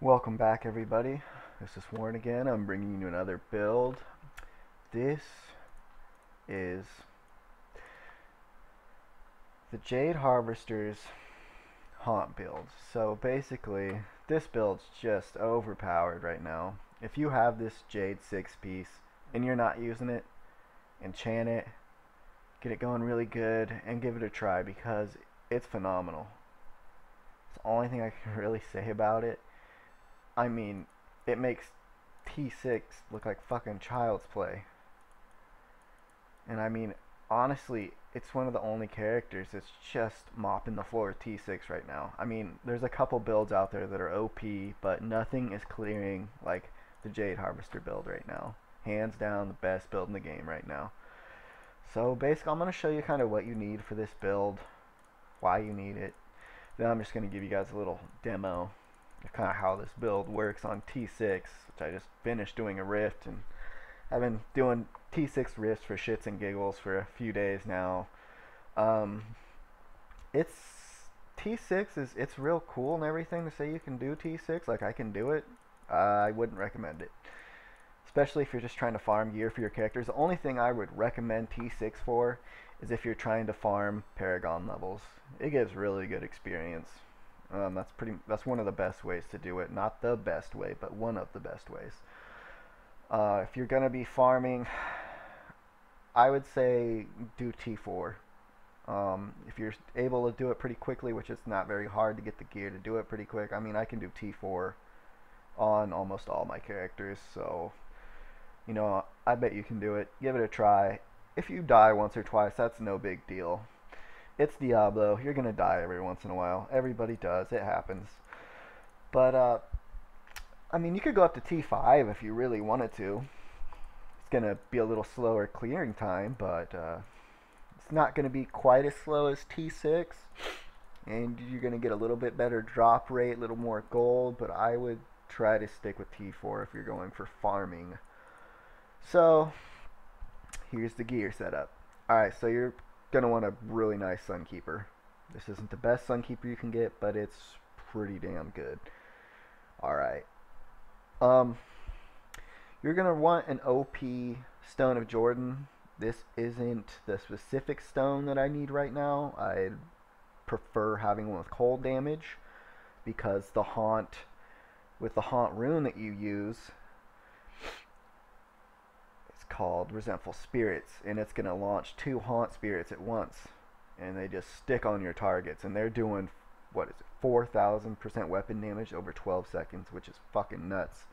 Welcome back, everybody. This is Warren again. I'm bringing you another build. This is the Jade Harvester's Haunt build. So basically, this build's just overpowered right now. If you have this Jade 6-piece and you're not using it, enchant it, get it going really good, and give it a try because it's phenomenal. It's the only thing I can really say about it. I mean, it makes T6 look like fucking child's play. And I mean, honestly, it's one of the only characters that's just mopping the floor with T6 right now. I mean, there's a couple builds out there that are OP, but nothing is clearing like the Jade Harvester build right now. Hands down, the best build in the game right now. So basically, I'm going to show you kind of what you need for this build, why you need it. Then I'm just going to give you guys a little demo of kind of how this build works on T6, which I just finished doing a rift, and I've been doing T6 rifts for shits and giggles for a few days now. Um, it's T6 is it's real cool and everything to say you can do T6, like I can do it. I wouldn't recommend it, especially if you're just trying to farm gear for your characters. The only thing I would recommend T6 for is if you're trying to farm Paragon levels. It gives really good experience. That's one of the best ways to do it. Not the best way, but one of the best ways. If you're gonna be farming, I would say do T4. If you're able to do it pretty quickly, which is not very hard to get the gear to do it pretty quick. I mean, I can do T4 on almost all my characters, so you know, I bet you can do it. Give it a try. If you die once or twice, that's no big deal. It's Diablo. You're gonna die every once in a while. Everybody does. It happens. But I mean, you could go up to T5 if you really wanted to. It's gonna be a little slower clearing time, but it's not gonna be quite as slow as T6, and you're gonna get a little bit better drop rate, a little more gold. But I would try to stick with T4 if you're going for farming. So here's the gear setup. Alright, so you're going to want a really nice Sunkeeper. This isn't the best Sunkeeper you can get, but it's pretty damn good. Alright. You're going to want an OP Stone of Jordan. This isn't the specific stone that I need right now. I prefer having one with cold damage because the haunt, with the haunt rune that you use, called Resentful Spirits, and it's going to launch 2 Haunt Spirits at once, and they just stick on your targets, and they're doing, what is it, 4,000% weapon damage over 12 seconds, which is fucking nuts,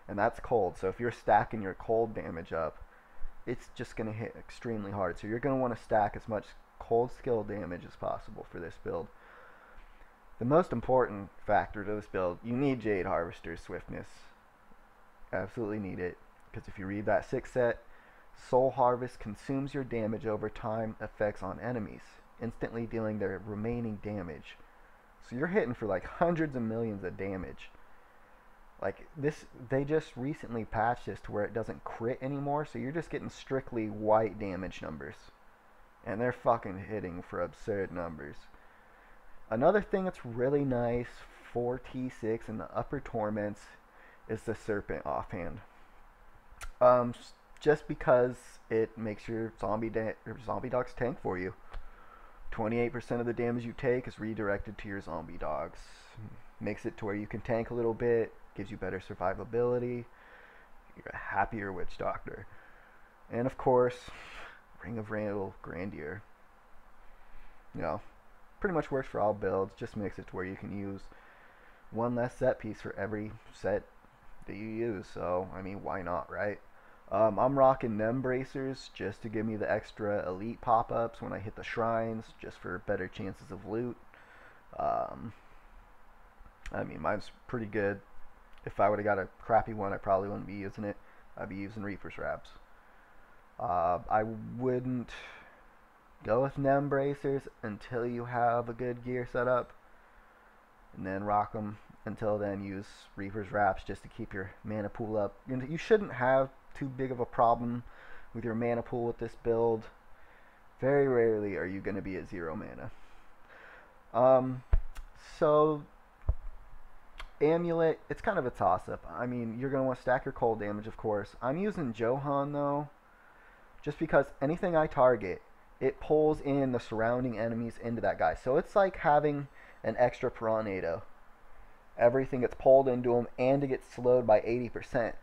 and that's cold. So if you're stacking your cold damage up, it's just going to hit extremely hard. So you're going to want to stack as much cold skill damage as possible for this build. The most important factor to this build, you need Jade Harvester's Swiftness. Absolutely need it, because if you read that 6 set, Soul Harvest consumes your damage over time effects on enemies, instantly dealing their remaining damage. So you're hitting for like hundreds of millions of damage. Like this, they just recently patched this to where it doesn't crit anymore, so you're just getting strictly white damage numbers. And they're fucking hitting for absurd numbers. Another thing that's really nice for T6 in the upper torments is the Serpent offhand. Just because it makes your zombie dogs tank for you. 28% of the damage you take is redirected to your zombie dogs. Makes it to where you can tank a little bit, gives you better survivability. You're a happier witch doctor. And of course, Ring of Randall Grandeur. You know, pretty much works for all builds, just makes it to where you can use one less set piece for every set that you use. So, I mean, why not, right? I'm rocking Nem Bracers just to give me the extra elite pop-ups when I hit the shrines, just for better chances of loot. I mean, mine's pretty good. If I would have got a crappy one, I probably wouldn't be using it. I'd be using Reaper's Wraps. I wouldn't go with Nem Bracers until you have a good gear set up, and then rock them. Until then, use Reaper's Wraps just to keep your mana pool up. You shouldn't have too big of a problem with your mana pool with this build. Very rarely are you going to be at 0 mana. So Amulet, it's kind of a toss-up. I mean, you're going to want to stack your cold damage, of course. I'm using Johan, though, just because anything I target, it pulls in the surrounding enemies into that guy. So it's like having an extra Piranado. Everything gets pulled into him, and it gets slowed by 80%.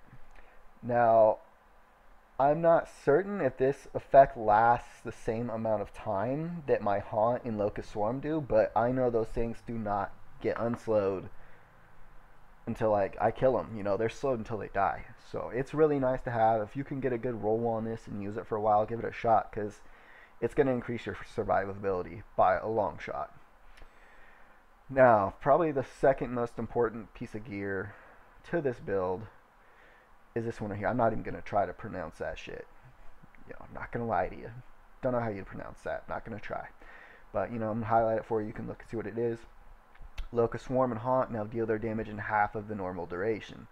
Now, I'm not certain if this effect lasts the same amount of time that my Haunt and Locust Swarm do, but I know those things do not get unslowed until like I kill them. You know, they're slowed until they die. So it's really nice to have. If you can get a good roll on this and use it for a while, give it a shot, because it's going to increase your survivability by a long shot. Now, probably the second most important piece of gear to this build is this one right here. I'm not even going to try to pronounce that shit. You know, I'm not going to lie to you. Don't know how you pronounce that. Not going to try. But, you know, I'm going to highlight it for you. You can look and see what it is. Locust Swarm and Haunt now deal their damage in half of the normal duration.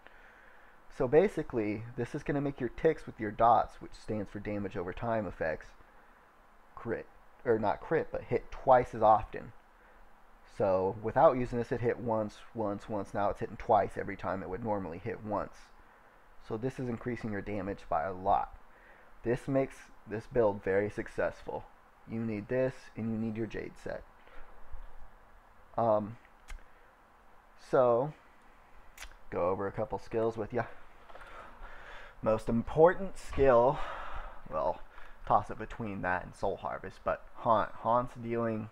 So basically, this is going to make your ticks with your dots, which stands for damage over time effects, crit. Or not crit, but hit twice as often. So without using this, it hit once. Now it's hitting twice every time it would normally hit once. So this is increasing your damage by a lot. This makes this build very successful. You need this, and you need your Jade set. So, go over a couple skills with you. Most important skill, well, toss it between that and Soul Harvest, but Haunt. Haunt's dealing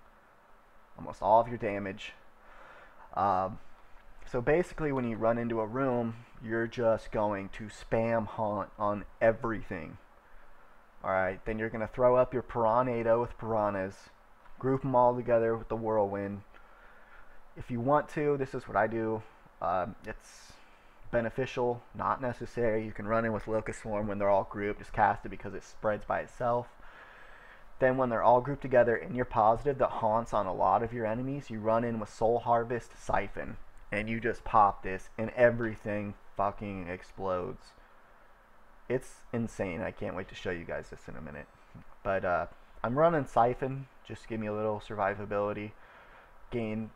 almost all of your damage. So basically, when you run into a room, you're just going to spam Haunt on everything. Alright, then you're going to throw up your Piranado with Piranhas, group them all together with the Whirlwind. If you want to, this is what I do. It's beneficial, not necessary. You can run in with Locust Swarm when they're all grouped, just cast it because it spreads by itself. Then when they're all grouped together and you're positive that Haunts on a lot of your enemies, you run in with Soul Harvest Siphon. And you just pop this and everything fucking explodes. It's insane. I can't wait to show you guys this in a minute. But I'm running Siphon, just to give me a little survivability. Gain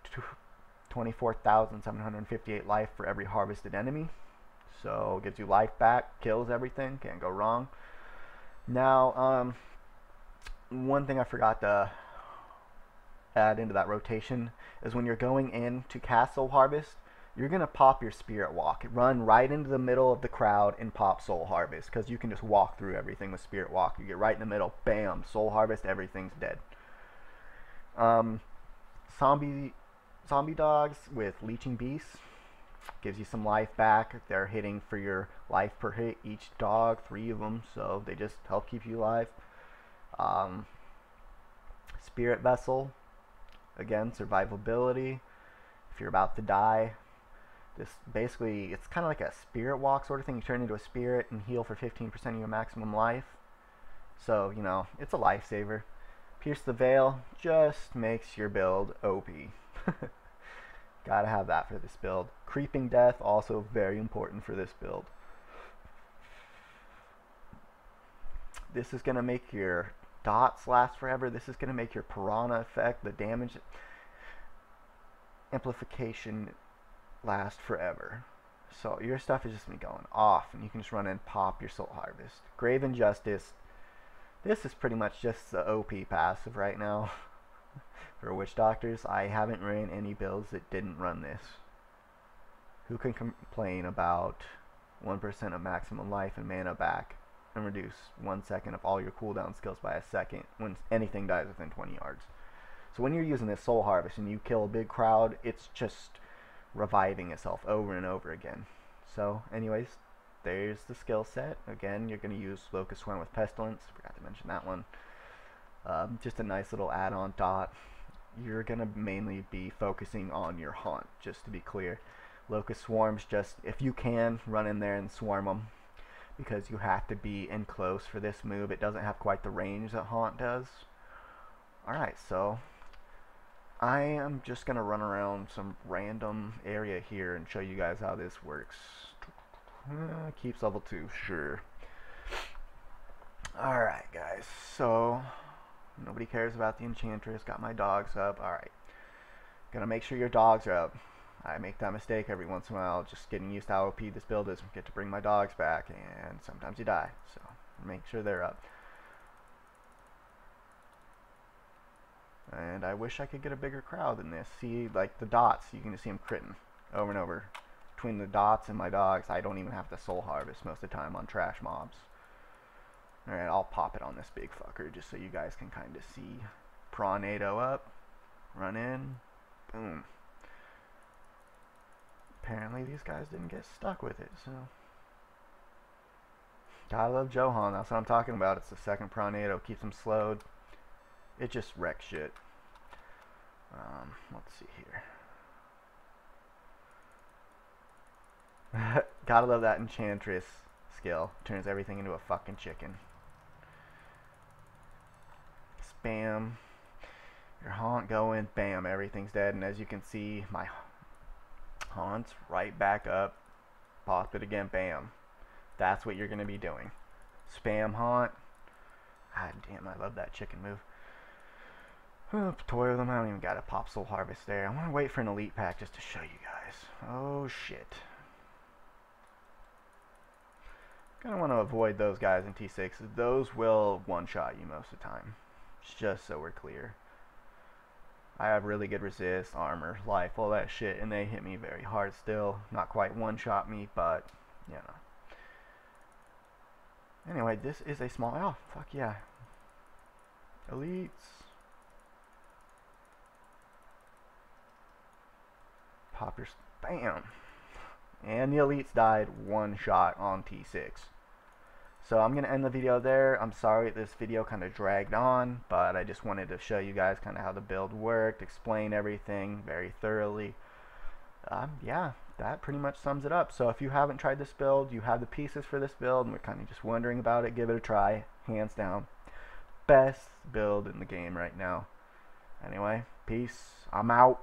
24,758 life for every harvested enemy. So gives you life back, kills everything, can't go wrong. Now, one thing I forgot to add into that rotation is when you're going in to cast Soul Harvest, you're going to pop your Spirit Walk. Run right into the middle of the crowd and pop Soul Harvest, because you can just walk through everything with Spirit Walk. You get right in the middle, bam, Soul Harvest, everything's dead. Zombie dogs with Leeching Beasts gives you some life back. They're hitting for your life per hit each dog, 3 of them, so they just help keep you alive. Spirit Vessel, again, survivability. If you're about to die, this basically, it's kind of like a Spirit Walk sort of thing. You turn into a spirit and heal for 15% of your maximum life. So, you know, it's a lifesaver. Pierce the Veil just makes your build OP. Gotta have that for this build. Creeping Death, also very important for this build. This is going to make your dots last forever. This is going to make your Piranha effect, the damage amplification, last forever. So your stuff is just going to be going off, and you can just run and pop your Soul Harvest. Grave Injustice. This is pretty much just the OP passive right now. For Witch Doctors, I haven't ran any builds that didn't run this. Who can complain about 1% of maximum life and mana back, and reduce 1 second of all your cooldown skills by a second when anything dies within 20 yards. So when you're using this Soul Harvest and you kill a big crowd, it's just reviving itself over and over again. So anyways, there's the skill set. Again, you're going to use Locust Swarm with Pestilence. Forgot to mention that one. Just a nice little add-on dot. You're going to mainly be focusing on your Haunt, just to be clear. Locust Swarms, just, if you can, run in there and swarm them, because you have to be in close for this move. It doesn't have quite the range that Haunt does. Alright, so I am just going to run around some random area here and show you guys how this works. Keeps level 2, sure. Alright guys, so nobody cares about the Enchantress. Got my dogs up. Alright. Gonna make sure your dogs are up. I make that mistake every once in a while, just getting used to how OP this build is. Get to bring my dogs back, and sometimes you die. So make sure they're up. And I wish I could get a bigger crowd than this. See, like the dots, you can just see them critting over and over. Between the dots and my dogs, I don't even have to soul harvest most of the time on trash mobs. Alright, I'll pop it on this big fucker just so you guys can kind of see. Pronado up, run in, boom. Apparently these guys didn't get stuck with it, so. Gotta love Johan, that's what I'm talking about. It's the second Pronado, keeps them slowed. It just wrecks shit. Let's see here. Gotta love that Enchantress skill. Turns everything into a fucking chicken. Spam. Your haunt going, bam, everything's dead. And as you can see, my haunt's right back up. Pop it again, bam. That's what you're gonna be doing. Spam haunt. God damn, I love that chicken move. Toy with them. I don't even got a pop soul harvest there. I want to wait for an elite pack just to show you guys. Oh shit. Gonna want to avoid those guys in T6. Those will one-shot you most of the time. Just so we're clear. I have really good resist, armor, life, all that shit, and they hit me very hard still. Not quite one-shot me, but you know. Anyway, this is a small. Oh fuck yeah. Elites. Poppers, bam, and the elites died one shot on T6. So I'm gonna end the video there. I'm sorry this video kind of dragged on, but I just wanted to show you guys kind of how the build worked, explain everything very thoroughly. Yeah, that pretty much sums it up. So if you haven't tried this build, you have the pieces for this build, and we're kind of just wondering about it, give it a try. Hands down, best build in the game right now. Anyway, peace. I'm out.